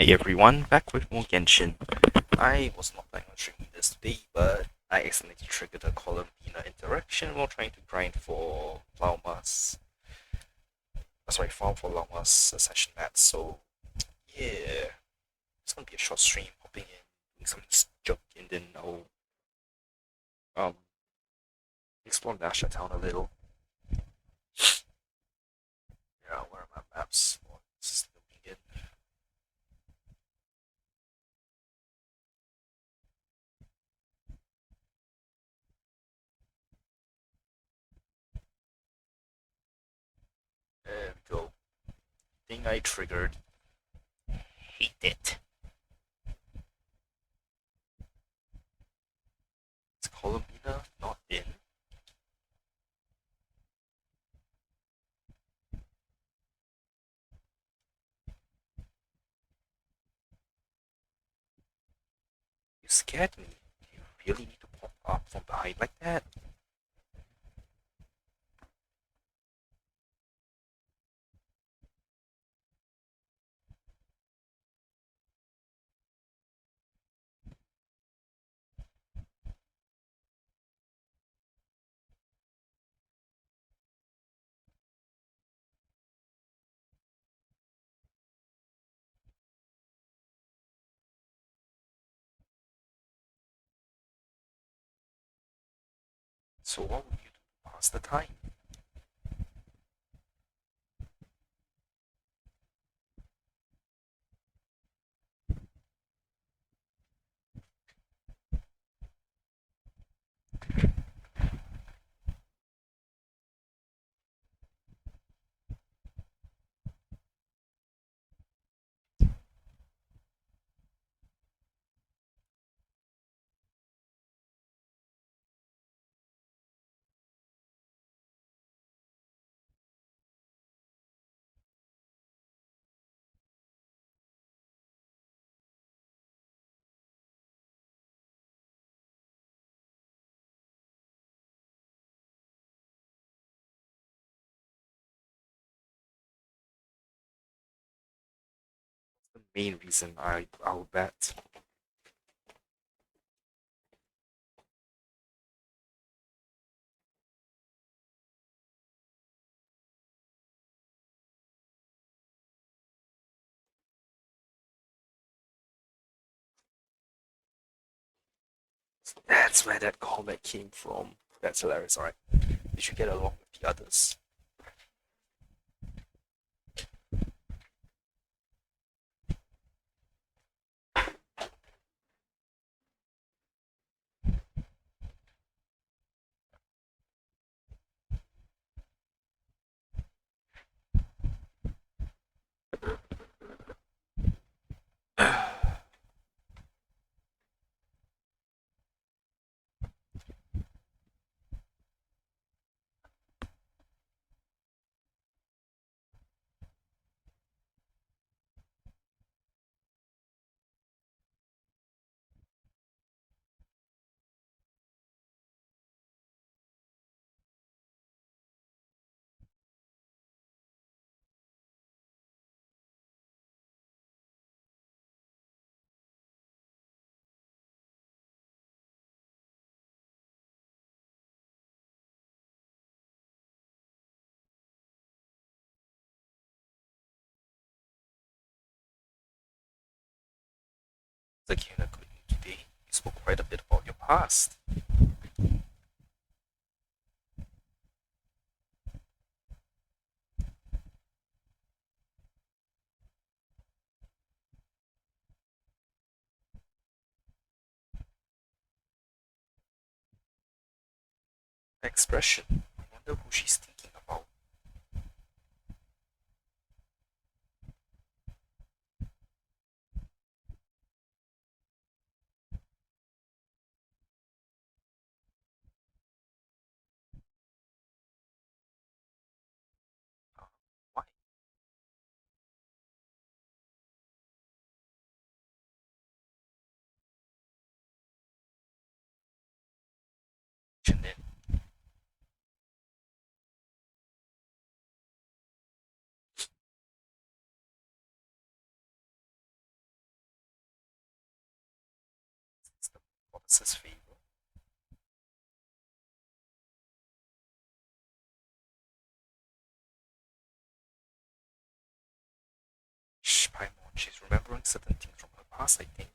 Hey everyone, back with more Genshin. I was not planning on streaming this today, but I accidentally triggered a Columbina interaction while trying to grind for Lauma's, farm for Lauma's Ascension mats. So yeah, it's gonna be a short stream, hopping in, doing some junk, and then I'll um explore Nasha Town a little. Yeah, where are my maps? Oh, this is loading in. There we go. Thing I triggered. Hate it. It's Columbina not in. You scared me. You really need to pop up from behind like that? So what would you do to pass the time? The main reason I'll bet. That's where that comment came from. That's hilarious. Alright. Did you get along with the others? Like you in a good mood today. You spoke quite a bit about your past. Expression. I wonder who she's thinking about. Why? Goddess's favor. Shh, Paimon, she's remembering certain things from her past, I think.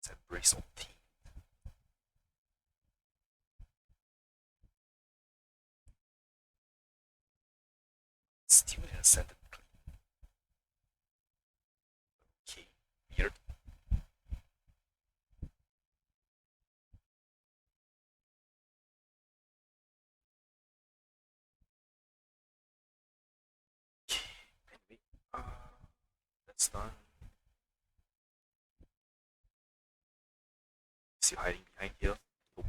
Let's embrace all team. Still didn't send it clean. Okay, weird. Anyway, that's done. Still hiding behind here. Nope.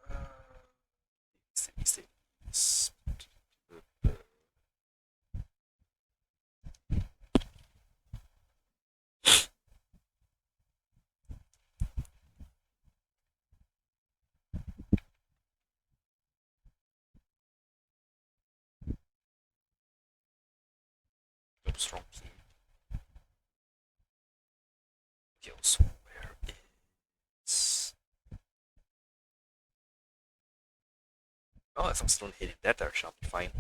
Uh, it's strong team. Okay, so where is... Oh, as I'm still heading that direction, I'll be fine.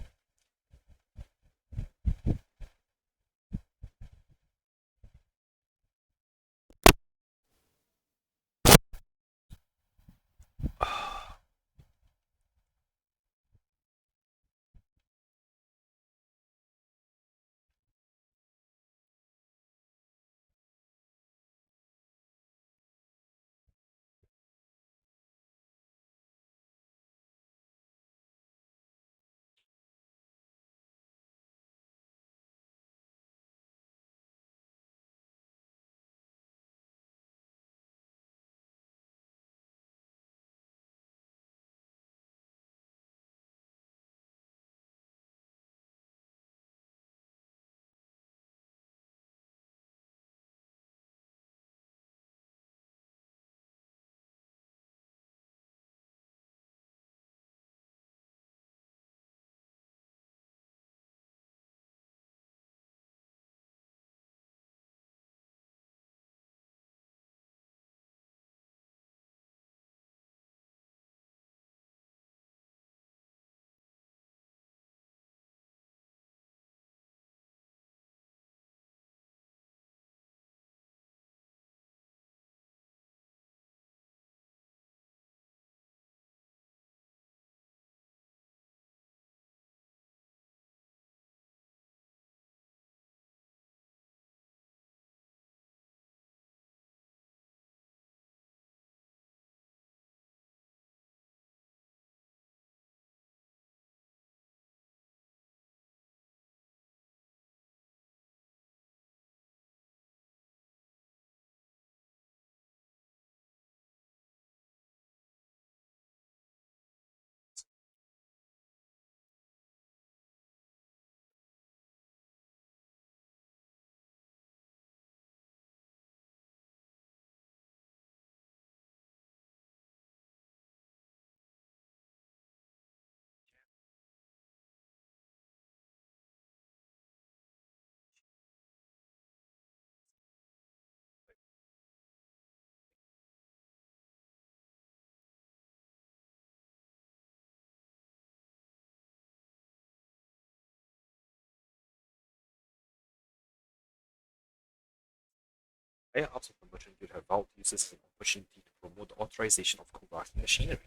I also the merchant would have vowed uses an opportunity to promote the authorization of Kuvaki machinery.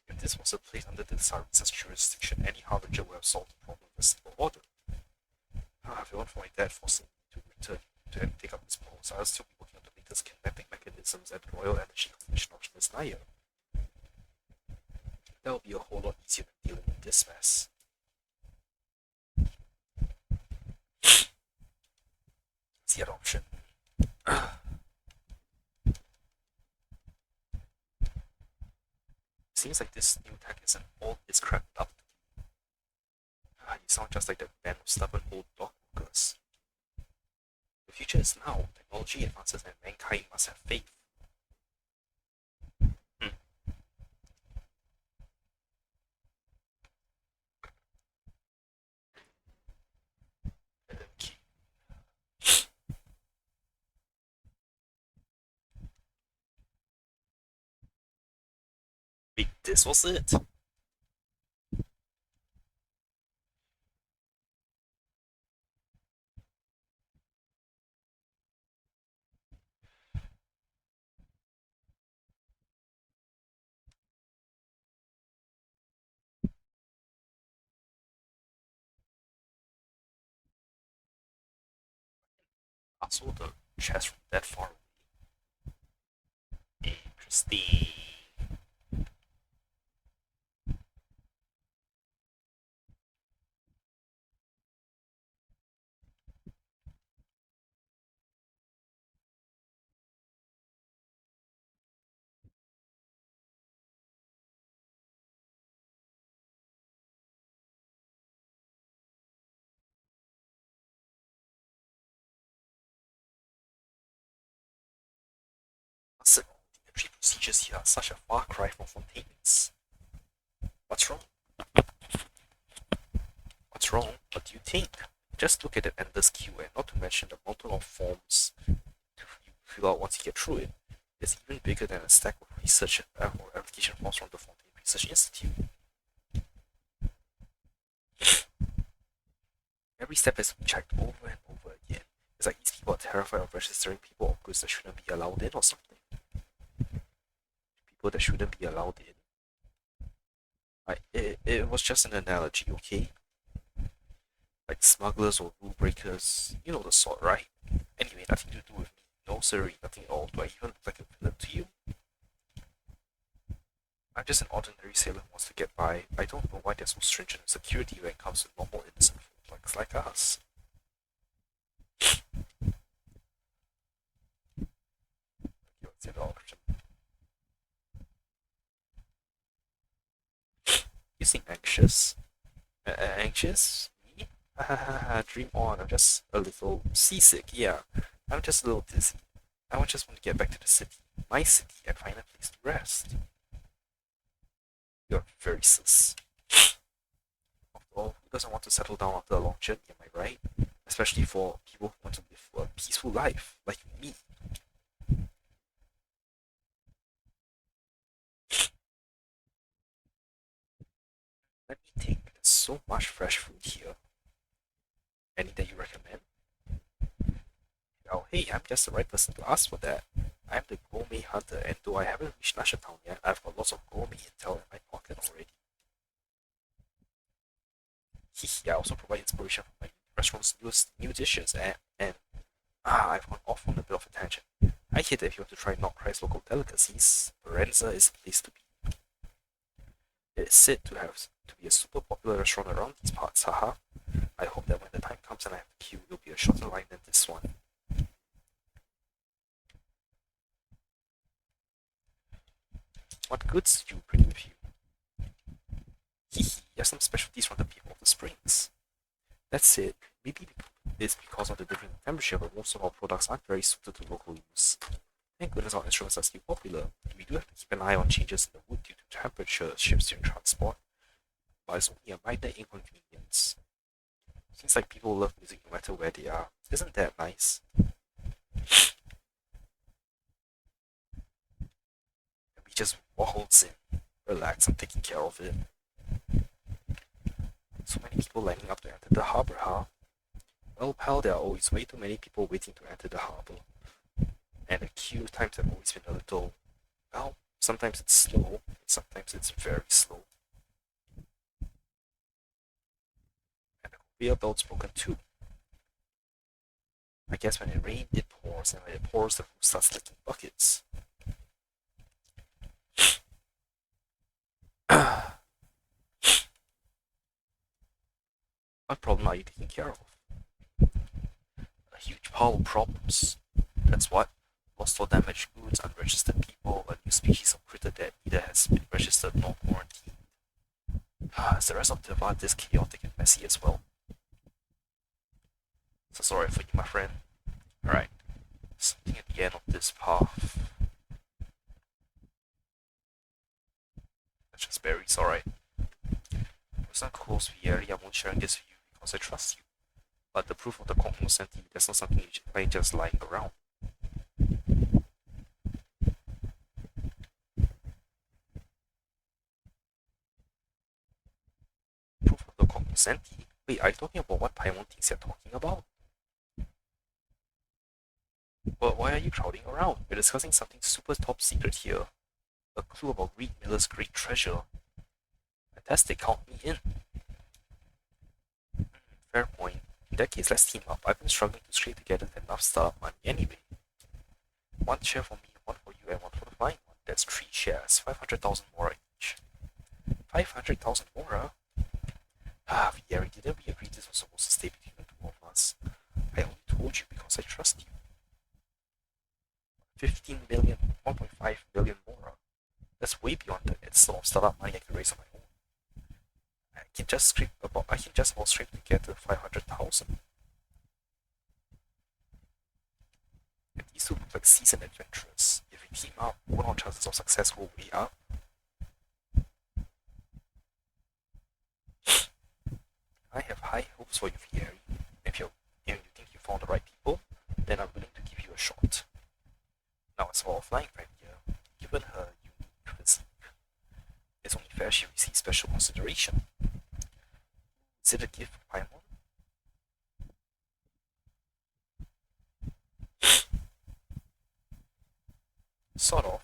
If this was a place under the Tsar's jurisdiction, any harbinger would have solved the problem with a single order. If it weren't for my dad forcing me to return to take up this post, I'll still be working on the latest kinetic mechanisms at the Royal Energy Commission of Snaya. That would be a whole lot easier than dealing with this mess. It's the other option. Seems like this new tech isn't all it's cracked up. You sound just like that band of stubborn old dog walkers. The future is now. Technology advances and mankind must have faith. This was it. I saw the chest from that far away. Interesting. That's it. The entry procedures here are such a far cry from Fontaine's. What's wrong? What's wrong? What do you think? Just look at the endless queue and not to mention the mountain of forms to fill out once you get through it. It's even bigger than a stack of research or application forms from the Fontaine Research Institute. Every step has been checked over and over again. It's like these people are terrified of registering people or goods that shouldn't be allowed in or something. People that shouldn't be allowed in. It was just an analogy, okay? Like smugglers or rule breakers, you know the sort, right? Anyway, nothing to do with me. No, sorry, nothing at all. Do I even look like a villain to you? I'm just an ordinary sailor who wants to get by. I don't know why they're so stringent in security when it comes to normal innocent folks like us. What's the option? You seem anxious. Anxious? Me? Dream on. I'm just a little seasick. Yeah, I'm just a little dizzy. I just want to get back to the city. My city and find a place to rest. You're very sus. After all, who doesn't want to settle down after a long journey, am I right? Especially for people who want to live a peaceful life, like me. Let me think. There's so much fresh food here. Any that you recommend? Oh, hey, I'm just the right person to ask for that. I'm the gourmet hunter, and though I haven't reached Town yet, I've got lots of gourmet intel in my pocket already. Hehe, I also provide inspiration for my restaurant's newest new dishes, and I've gone off on a bit of a tangent. I hear that if you want to try North Christ's local delicacies, Lorenza is the place to be. It is said to be a super popular restaurant around these parts, haha. I hope that when the time comes and I have to queue, it'll be a shorter line than this one. What goods do you bring with you? Hehe, there's some specialties from the people of the springs. That's it. Maybe it's because of the different temperature, but most of our products aren't very suited to local use. Thank goodness our instruments are still popular. We do have to keep an eye on changes in the wood due to temperature shifts during transport, but it's only a minor inconvenience. Seems like people love music no matter where they are. Isn't that nice? And we just waltz in. Relax, I'm taking care of it. So many people lining up to enter the harbor, huh? Well, pal, there are always way too many people waiting to enter the harbor. And the queue times have always been a little, well, sometimes it's slow, sometimes it's very slow. And the conveyor belt's broken too. I guess when it rains, it pours, and when it pours, the roof starts licking buckets. What problem are you taking care of? A huge pile of problems. That's what. Lost or damaged goods, unregistered people, a new species of critter that neither has been registered nor quarantined. Is the rest of the Devad this chaotic and messy as well? So sorry for you, my friend. Alright. Something at the end of this path. That's just berries, alright. It's not close really, I won't share this with you because I trust you. But the proof of the cognoscenti, that's not something you find just lying around. Senti? Wait, are you talking about what Paimon thinks you're talking about? But why are you crowding around? We're discussing something super top secret here. A clue about Reed Miller's great treasure. Fantastic, count me in. Fair point. In that case, let's team up. I've been struggling to scrape together enough startup money anyway. One share for me, one for you, and one for the flying one. That's 3 shares, 500,000 more each. 500,000 more? Ah, Vieri, didn't we agree this was supposed to stay between the two of us? I only told you because I trust you. 15 million, 1.5 billion more. That's way beyond the sort of startup money I can raise on my own. I can just about scrape together 500,000. And these two look like seasoned adventurers. If we team up, what our chances of success will way up? I have high hopes for you, Vieri. If you think you found the right people, then I'm willing to give you a shot. Now, as for our flying friend here, given her unique physique, it's only fair she receives special consideration. Is it a gift from Paimon? Sort of.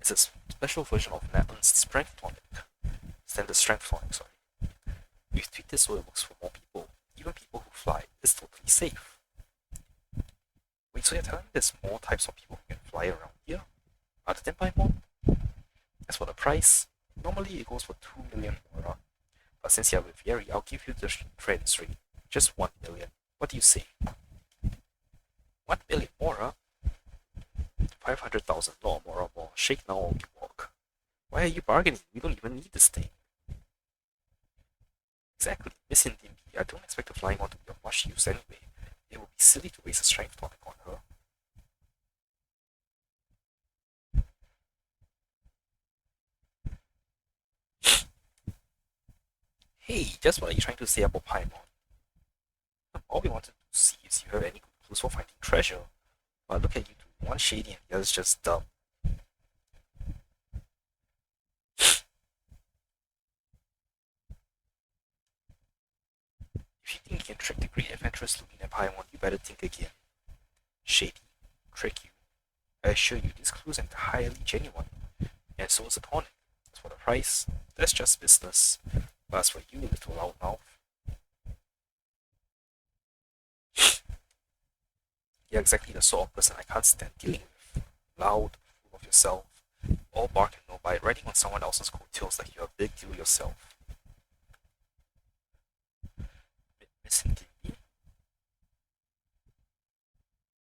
It's a special version of Natlan's strength tonic. Standard strength tonic, sorry. We've tweaked it so it works for more people. Even people who fly. It's totally safe. Wait, so you're telling me there's more types of people who can fly around here? Other than Paimon? As for the price, normally it goes for 2 million more. But since you're with Vieri, I'll give you the trades rate. Just 1 million. What do you say? 1 million more? 500,000 more or more. Shake now or you walk. Why are you bargaining? We don't even need this thing. Exactly, Miss Indimbi. I don't expect the flying one to be of much use anyway. It would be silly to waste a strength tonic on her. Hey, just what are you trying to say about Paimon? All we wanted to see is if you have any clues for finding treasure. But look at you two, one shady and the other's just dumb. If you think you can trick the great adventurous Lumina and Paimon, you better think again. Shady. Trick you. I assure you, this clue is entirely genuine. And so is the tonic. As for the price, that's just business. But as for you, little loudmouth, you're exactly the sort of person I can't stand dealing with. Loud, full of yourself, all bark and no bite, riding on someone else's coattails like you're a big deal yourself. Missing TV?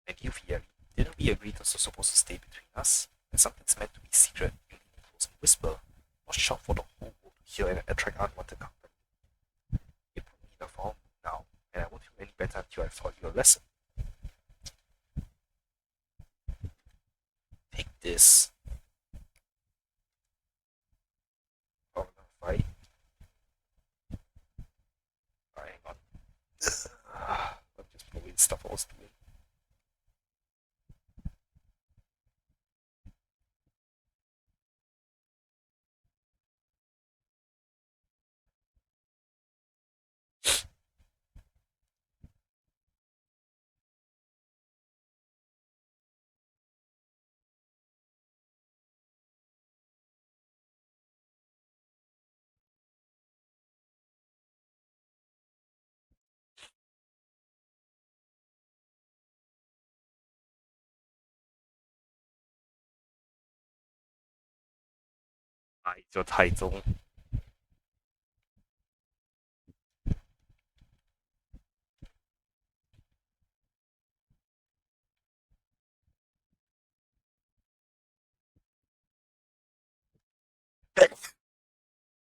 And you, Vieri, didn't we agree this was supposed to stay between us? And something's meant to be secret, you lean close and whisper, not shout for the whole world to hear and attract unwanted company. You put me in a foul mood now, and I won't feel any better until I've taught you a lesson. Take this. Oh, no, fight. Alright, hang on. Let me just put away the stuff I was doing. It's your title.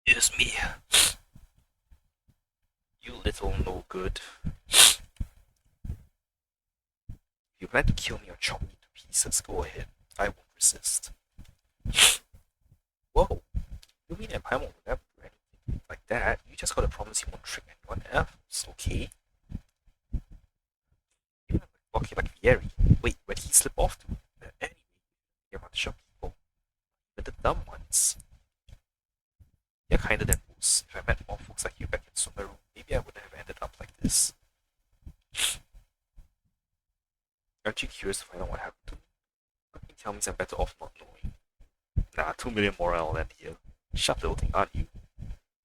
Is me. You little no good. If you plan to kill me or chop me to pieces, go ahead. I won't resist. Whoa. You mean Empire won't never do anything like that? You just gotta promise you won't trick anyone else, okay? Even okay, like Vieri. Wait, where'd he slip off to? Anyway, you're about to show people. But the dumb ones. You're kinder than most. If I met more folks like you back in Sumeru, maybe I would Aren't you curious to find out what happened to me? You tell me I'm better off not knowing. Nah, 2 million morale than here. Sharp little thing, aren't you?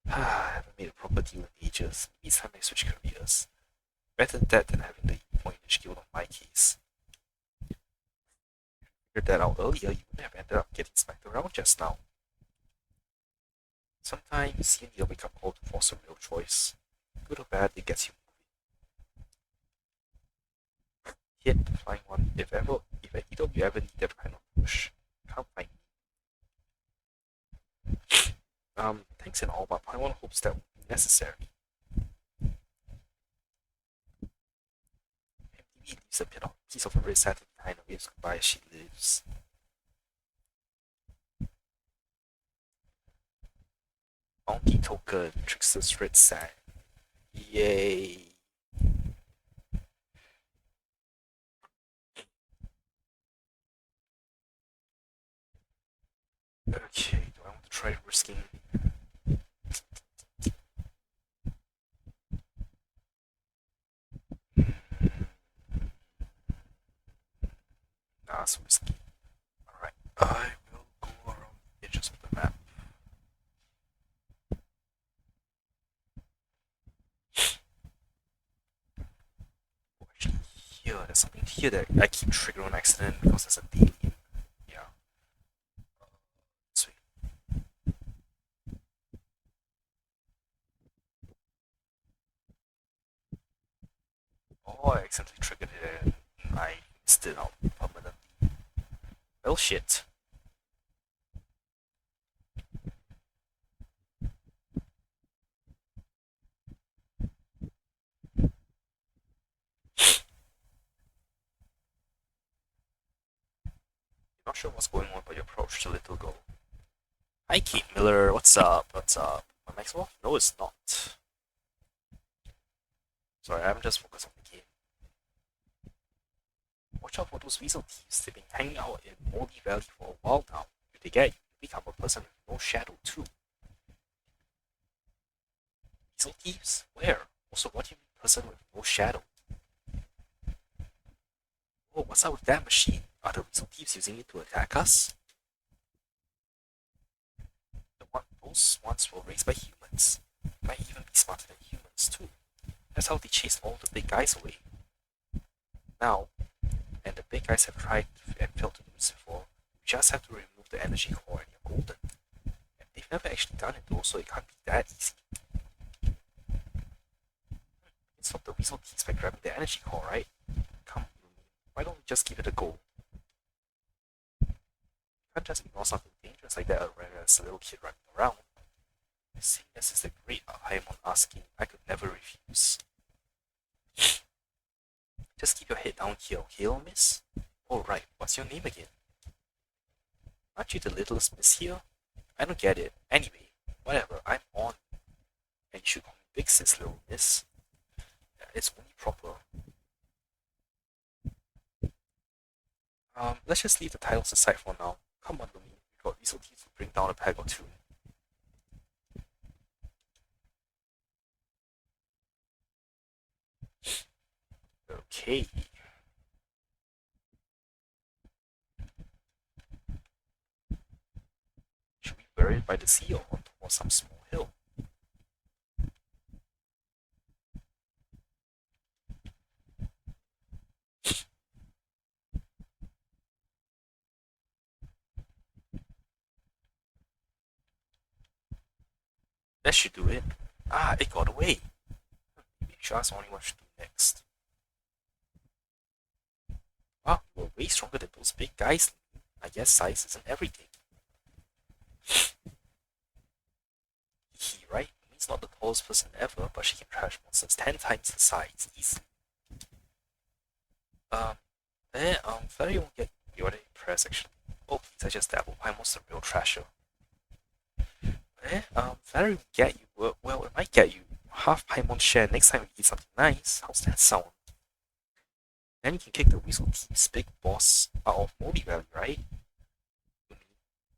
I haven't made a proper deal in ages. Maybe it's time I switch careers. Better that than having the point killed on my case. Figured that out earlier, you wouldn't have ended up getting smacked around just now. Sometimes you need a wake-up call to force a real choice. Good or bad, it gets you moving. Hit the flying one if either of you ever need that kind of push. Can't find me. Thanks and all, but my one hopes that would be necessary. MTV leaves a piece of a red satin behind and waves goodbye as she lives. Bounty token, Trickster's red sand. Yay. Okay, do I want to try risking? Nah, it's risky. Alright, I will go around the edges of the map. Oh, actually, here, there's something here that I keep triggering on accident because there's a daily. Yeah. Sweet. Oh, I accidentally triggered it and I missed it out permanently. Well, shit. Not sure what's going on, but you approached a little girl. Hi, Kate Miller. What's up? What's up? My mic's off? No, it's not. Sorry, I'm just focused on the game. Watch out for those weasel thieves. They've been hanging out in Moldy Valley for a while now. If they get you, you become a person with no shadow too. Weasel thieves? Where? Also, what do you mean person with no shadow? Oh, what's up with that machine? Are the weasel thieves using it to attack us? Those ones were raised by humans. Might even be smarter than humans too. That's how they chased all the big guys away. Now, and the big guys have tried and failed to do this before, you just have to remove the energy core and you're golden. And they've never actually done it though, so it can't be that easy. It's not the weasel thieves by grabbing the energy core, right? Come, why don't we just give it a go? You can't just ignore something dangerous like that as a little kid running around. Seeing as is the great Paimon asking, I could never refuse. Just keep your head down here, okay, little miss? Oh, right, what's your name again? Aren't you the littlest miss here? I don't get it. Anyway, whatever, I'm on. And you should call me Big Sis, little miss. Yeah, it's only proper. Let's just leave the titles aside for now. Come on, Lumi, we've got weasel teeth to bring down a peg or two. Okay. Should we bury it by the sea or towards some small hill? That should do it. Ah, it got away. Maybe just only what should do next. Wow, you were way stronger than those big guys. I guess size isn't everything. He, right? He's not the tallest person ever, but she can trash monsters 10 times the size, easily. Fairy won't get you already impressed actually. Oh please, I just dabbled. I'm almost a real trasher. Fairy will get you. Well, it might get you half Paimon share next time we eat something nice. How's that sound? Then you can kick the weasel team's big boss out of Moldy Valley, right?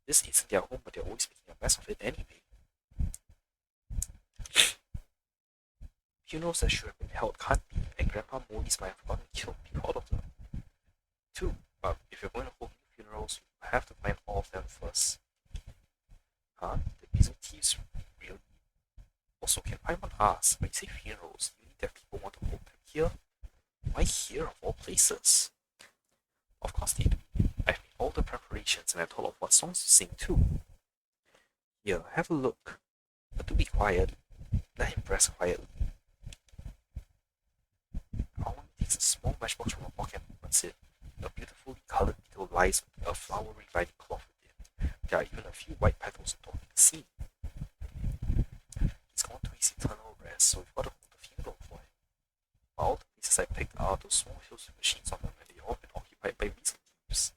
This isn't their home, but they're always making a mess of it anyway. Funerals that should have been held can't be, and Grandpa Moldy's might have gotten killed because of them. If you're going to hold new funerals, you have to find all of them first. Huh? The Weasel Thieves really? Also, can Paimon ask, when you say funerals, you mean that people want to hold them here? Why here of all places? Of course they do. I've made all the preparations and I thought of what songs to sing too. Here, have a look. But do be quiet. Let him rest quietly. All it takes a small matchbox from a pocket. That's it. A beautifully colored beetle lies with a flowery riding cloth within. There are even a few white petals adorning the scene. He's gone to his eternal rest, so we've got to hold a funeral for him. All the places I picked are those small hills with machines on them, and they've all been occupied by weasel thieves.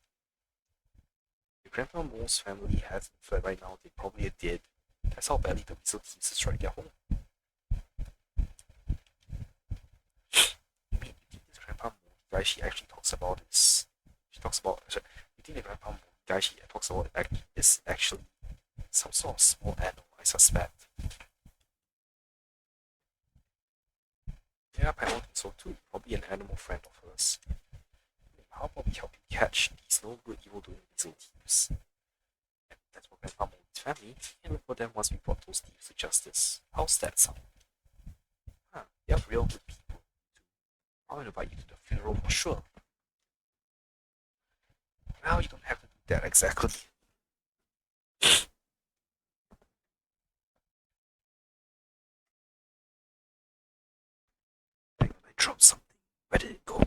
If Grandpa Mole's family hasn't fled by now, they probably did. That's how badly the weasel thieves destroyed their home. You mean you think this Grandpa Mole guy she actually talks about is... She talks about... Sorry, you think the Grandpa Mole guy she talks about is actually some sort of small animal, I suspect. Yeah, I don't think so too. Probably an animal friend of hers. How about we help you catch these no good evil doing weasel thieves? And that's what Grandpa Mole's family can look for them once we brought those thieves to justice. How's that sound? Huh, they are real good people too. I'll invite you to the funeral for sure. Well, you don't have to do that exactly. I dropped something. Where did it go?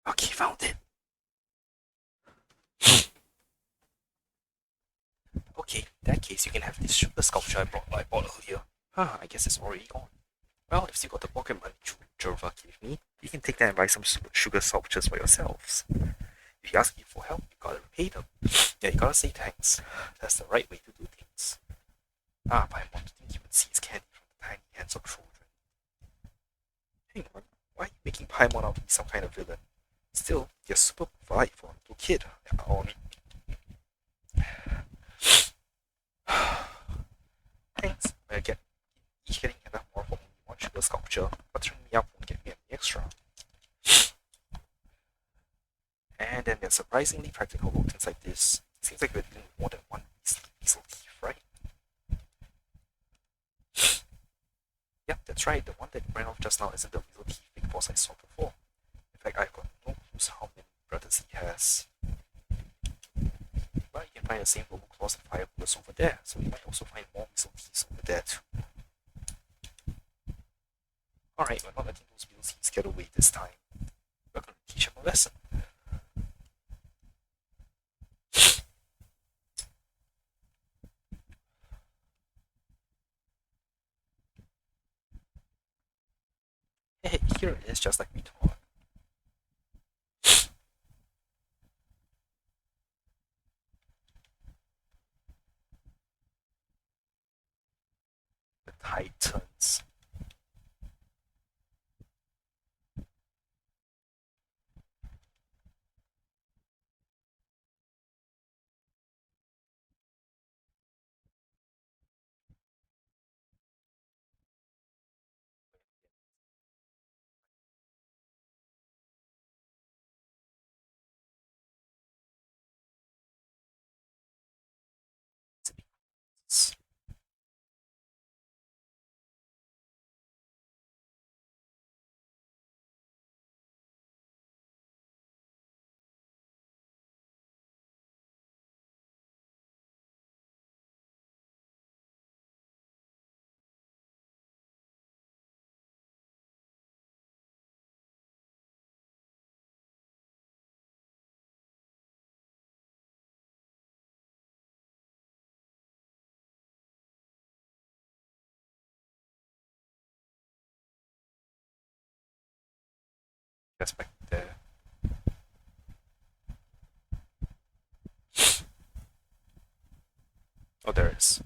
Okay, found it. Okay, in that case, you can have this sugar sculpture I bought earlier. Huh, I guess it's already gone. Well, if you got the pocket money Jova gave me, you can take that and buy some sugar sculptures for yourselves. If you ask me for help, you gotta repay them. Yeah, you gotta say thanks. That's the right way to do things. Ah, but I want to think you would seize candy from the tiny hands of children. Hang on, why are you making Paimon out to be some kind of villain? Still, you're super polite for a little kid. Thanks, I get each getting enough more for only one sugar sculpture, but turning me up won't get me any extra. And then there's surprisingly practical things like this. Seems like we're dealing with more than one weasel thief, right? Yep, that's right. The one that ran off just now isn't the weasel thief big boss I saw before. In fact, I've got no clues how many brothers he has. But you can find the same global claws and fire bullets over there, so you might also find more weasel thieves over there too. Alright, we're not letting those weasel thieves get away this time. We're gonna teach them a lesson. Hey, here it is, just like we thought. The tide turns. That's back there. Oh, there it is.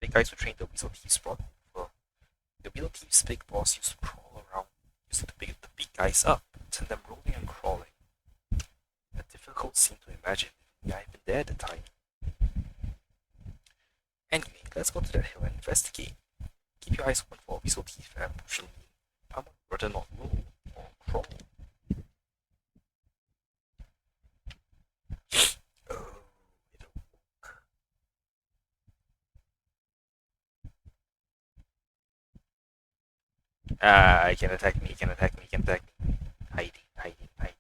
The guys who trained the Weasel Thieves brought over. The Weasel Thieves' big boss used to crawl around, used to pick the big guys up, send them rolling and crawling. A difficult scene to imagine. Yeah, I've been there at the time. Anyway, let's go to that hill and investigate. Keep your eyes open for Weasel Thief ambushing me. I would rather not roll or crawl. Oh, it'll work. Ah, he can attack me, he can attack me, he can attack me. Hiding, hiding, hiding.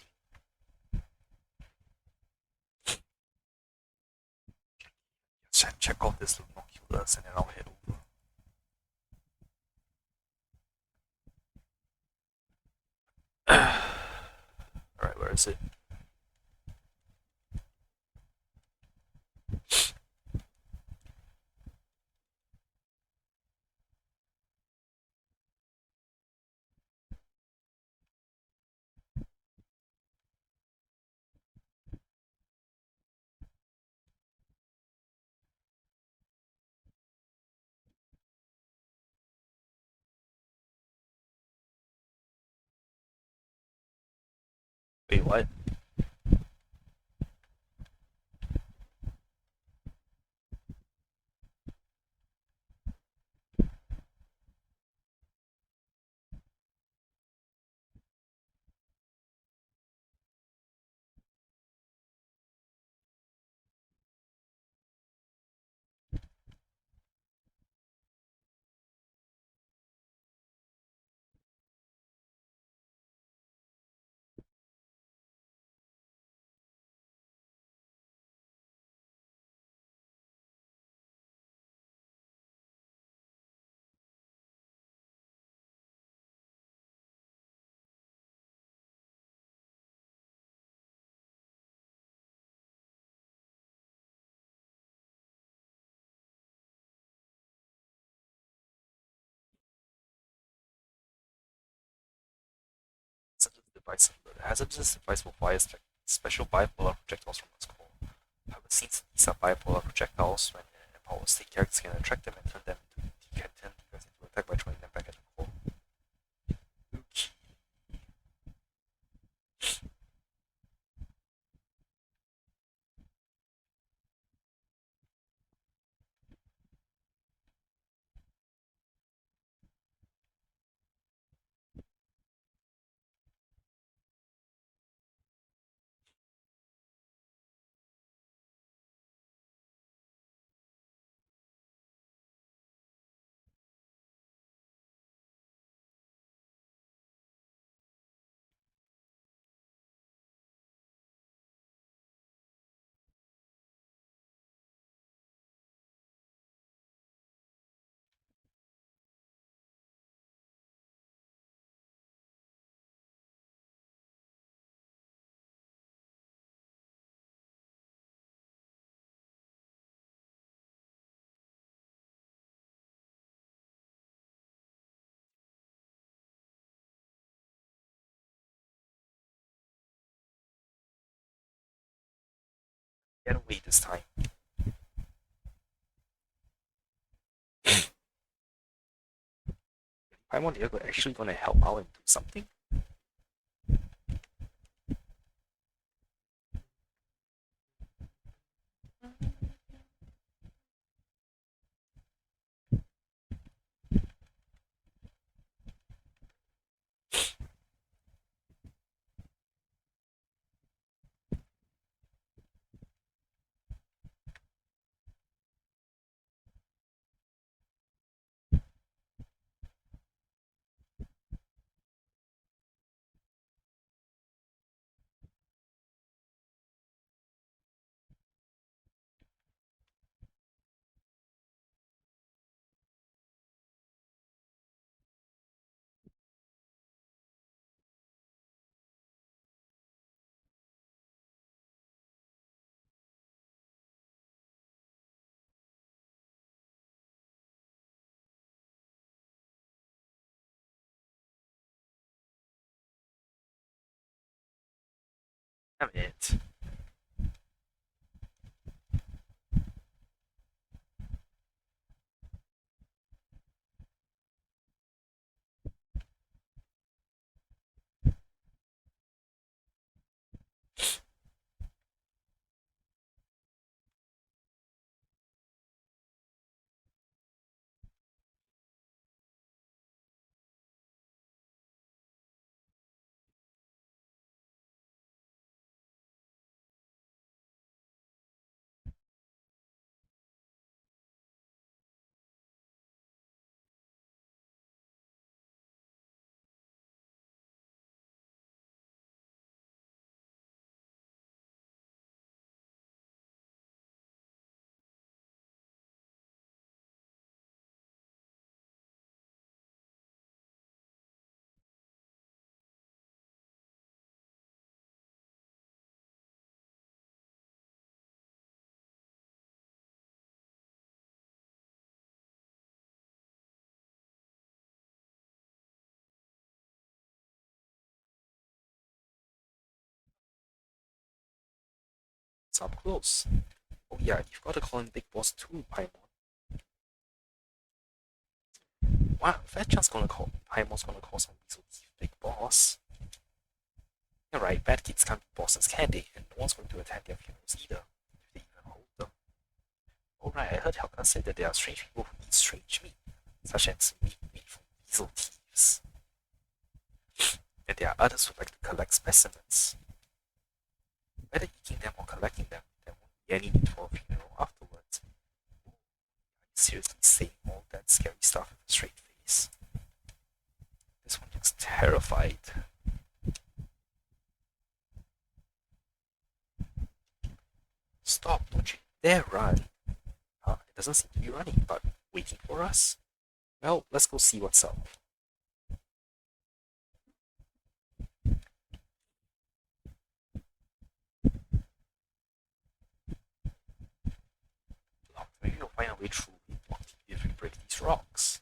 Check out this binoculars and then I'll head over. Alright, where is it? Wait, what? Hazardous device will fire special bipolar projectiles from its core. However, since these are bipolar projectiles, when an power state characters can attract them and turn them into can turn defense into attack by throwing them back at the core. Okay. Get away this time. I'm on the other actually gonna help out and do something. Damn it. it's up close. Oh yeah, you've got to call him Big Boss too, Paimon. Wow, Fat gonna call Paimon's gonna call some Weasel Teeth Big Boss. You're right, bad kids can't be bosses, can they? And no one's going to attend their funerals either, if they even hold them. Alright, I heard Helga say that there are strange people who eat strange meat, such as meat from weasel thieves. And there are others who like to collect specimens. Whether eating them or collecting them, there won't be any need for a funeral afterwards. Are you seriously saying all that scary stuff with a straight face? This one looks terrified. Stop, don't you dare run. Huh? It doesn't seem to be running, but waiting for us? Well, let's go see what's up. Look, maybe we'll find a way through if we break these rocks.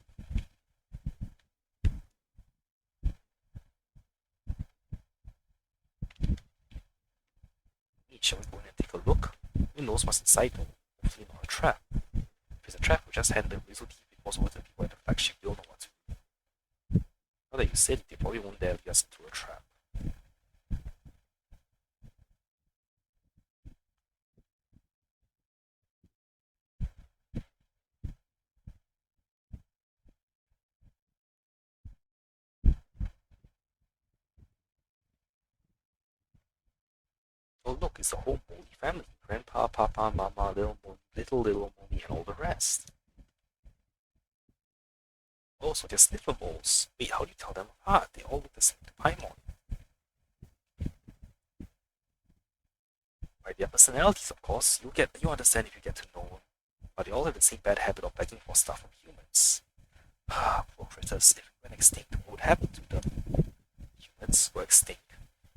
Hey, shall we go in and take a look? Who knows what's inside though? Hopefully not a trap. If it's a trap, we'll just hand the Weasel Teeth because over to the people at the flagship, they'll know what to do. Now that you said it, they probably won't dare lead us into a trap. Oh look, it's the whole Molly family. Grandpa, Papa, Mama, little Molly, and all the rest. Oh, so they're sniffer moles. Wait, how do you tell them apart? They all look the same to Paimon. By their personalities, of course. You understand if you get to know them. But they all have the same bad habit of begging for stuff from humans. Ah, poor critters. If we went extinct, what would happen to them? Humans were extinct.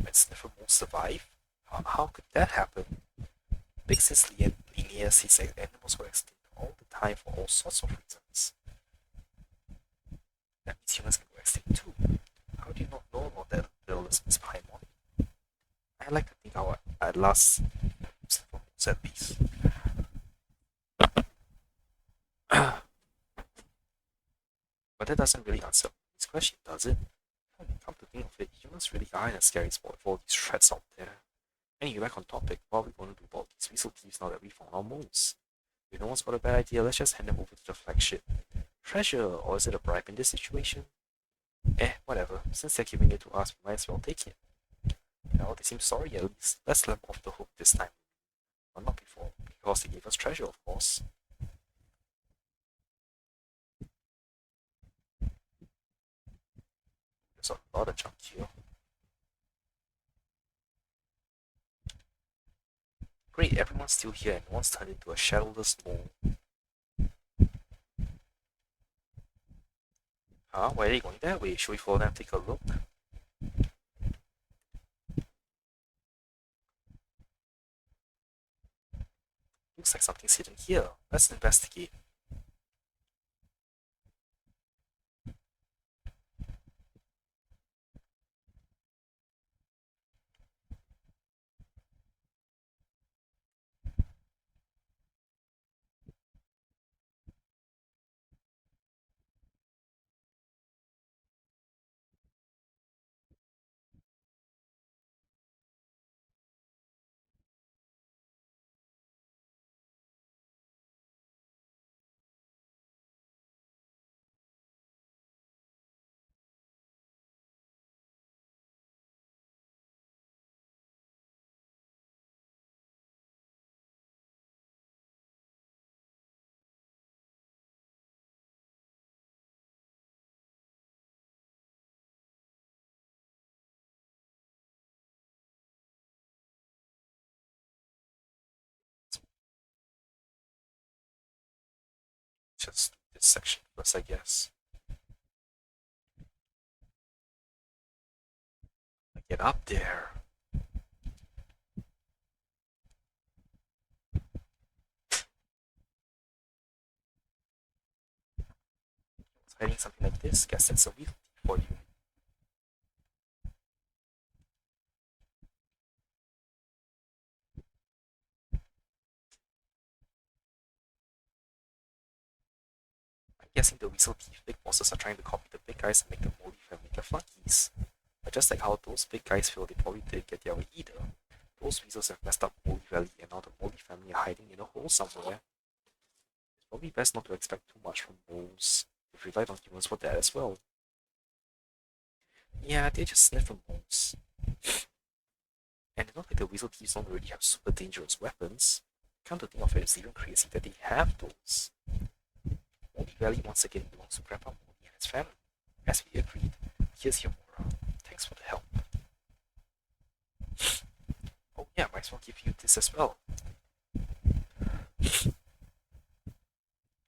When sniffer moles survive? How could that happen? Big Sis Linnea says animals were extinct all the time for all sorts of reasons. That means humans can go extinct too. How do you not know about that, little Miss Paimon? I like to think our at last at least. But that doesn't really answer this question, does it? Come to think of it, humans really are in a scary spot with all these threats out there. Anyway, back on topic, what are we going to do about these weasel thieves now that we found our moles? If no one's got a bad idea, let's just hand them over to the flagship. Treasure, or is it a bribe in this situation? Whatever. Since they're giving it to us, we might as well take it. Well, they seem sorry at least. Let's let them off the hook this time. But not before, because they gave us treasure, of course. There's a lot of junk here. Great, everyone's still here and no one's turned into a shadowless mole. Huh? Why are they going that way? Should we follow them and take a look? Looks like something's hidden here. Let's investigate. Just this section first, I guess. Get up there. Hiding something like this, guess that's a weasel for you. guessing the Weasel Teeth big bosses are trying to copy the big guys and make the Moldy family the flunkies. But just like how those big guys feel they probably didn't get their way either, those weasels have messed up Moldy Valley and now the Moldy family are hiding in a hole somewhere. It's probably best not to expect too much from moles. They've relied on humans for that as well. Yeah, they're just sniffer moles. And it's not like the Weasel Thieves don't already have super dangerous weapons. Come to think of it, it's even crazy that they have those. Moldy Valley once again belongs to Grandpa Moldy and his family. As we agreed, here's your moral. Thanks for the help. Oh yeah, might as well give you this as well.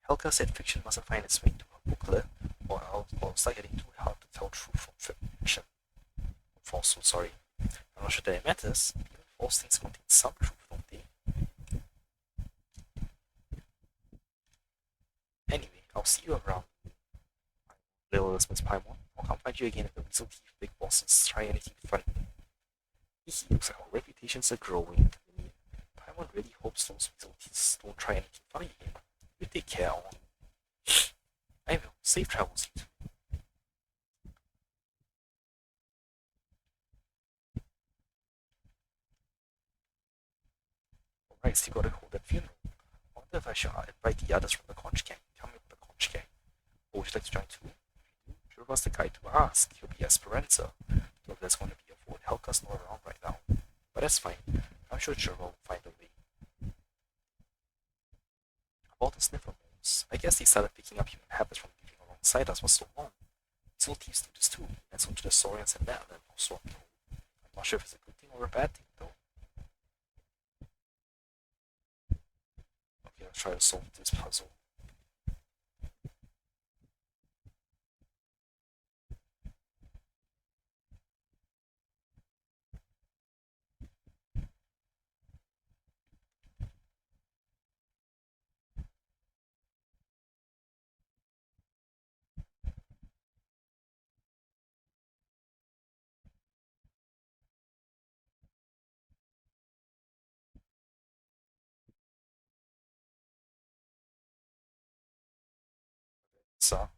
Helga said fiction mustn't find its way to her booklet, or start getting too hard to tell truth from fiction. Falsehood, sorry. I'm not sure that it matters. Even false things contain some truth, don't they? Anyway, I'll see you around, little Miss Paimon. I'll come find you again if the Weasel Teeth big bosses try anything funny. He looks like our reputations are growing. Paimon really hopes those Weasel Teeths don't try anything funny again. You take care on. I will. Safe travels, you two. Alright, still gotta hold that funeral. I wonder if I should invite the others from the conch gang. Tell me about the conch gang. Oh, would you like to join too? Sure was the guy to ask. He'll be Esperanza. So there's going to be a vote. Helka's not around right now. But that's fine. I'm sure Trevor will find a way. About the sniffer moles, I guess they started picking up human habits from living alongside us for so long. Still thieves do this too, and so do the Saurians and Madeline also. I'm not sure if it's a good thing or a bad thing though. Okay, let's try to solve this puzzle. So,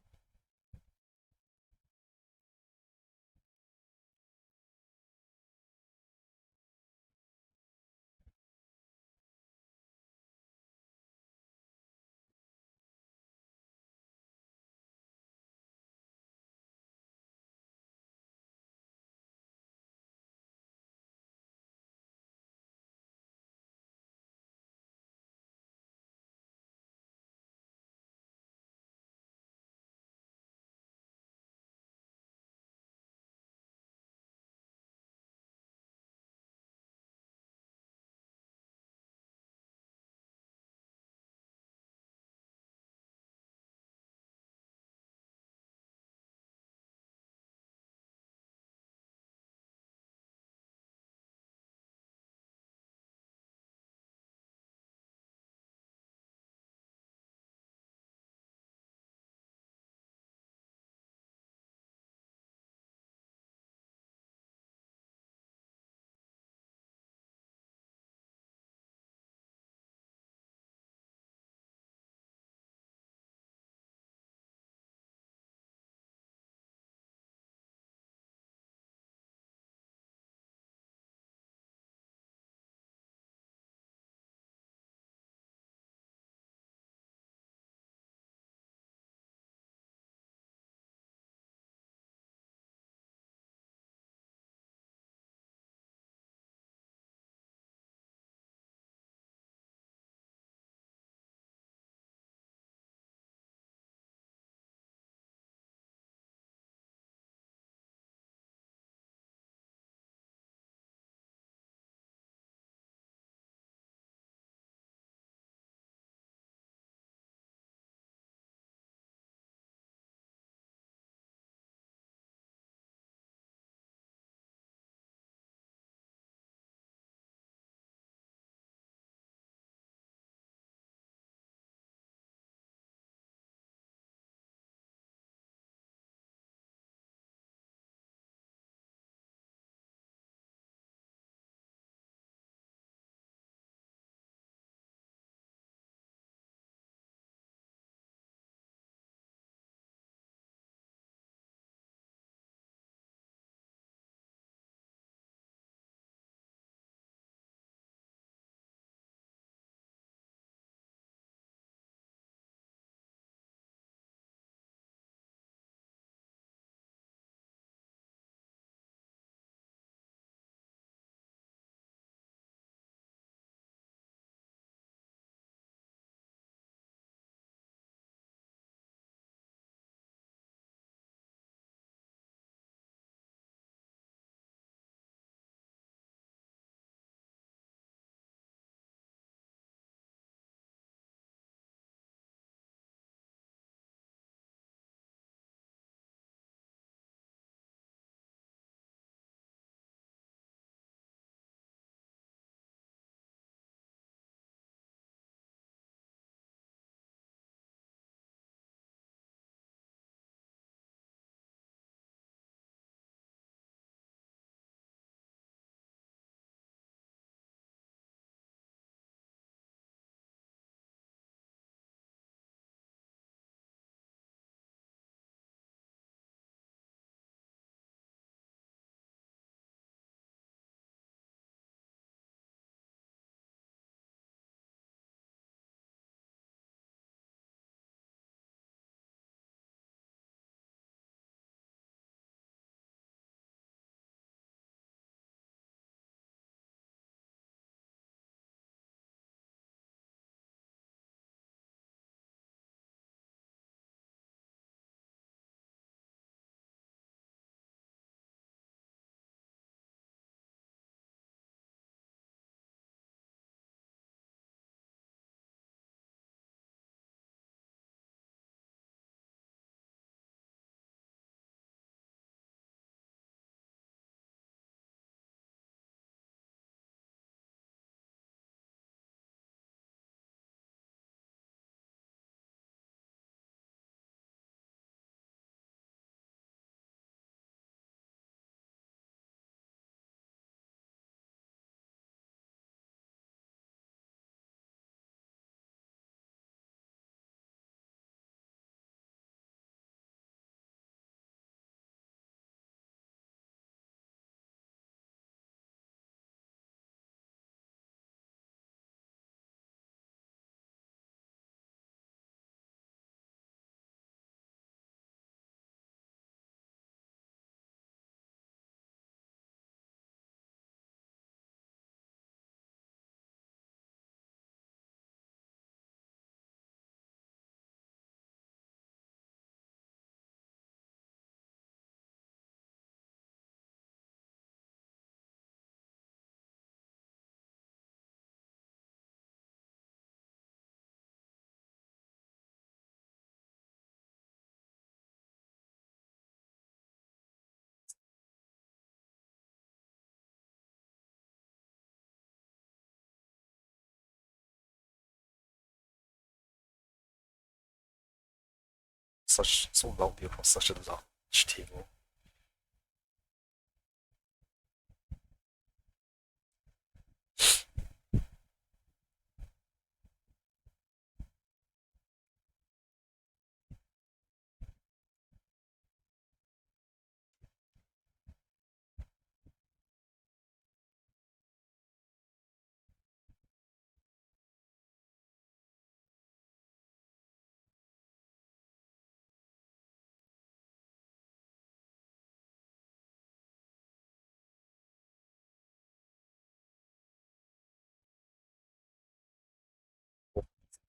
such so loudly across such a large table.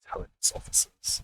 Intelligence officers.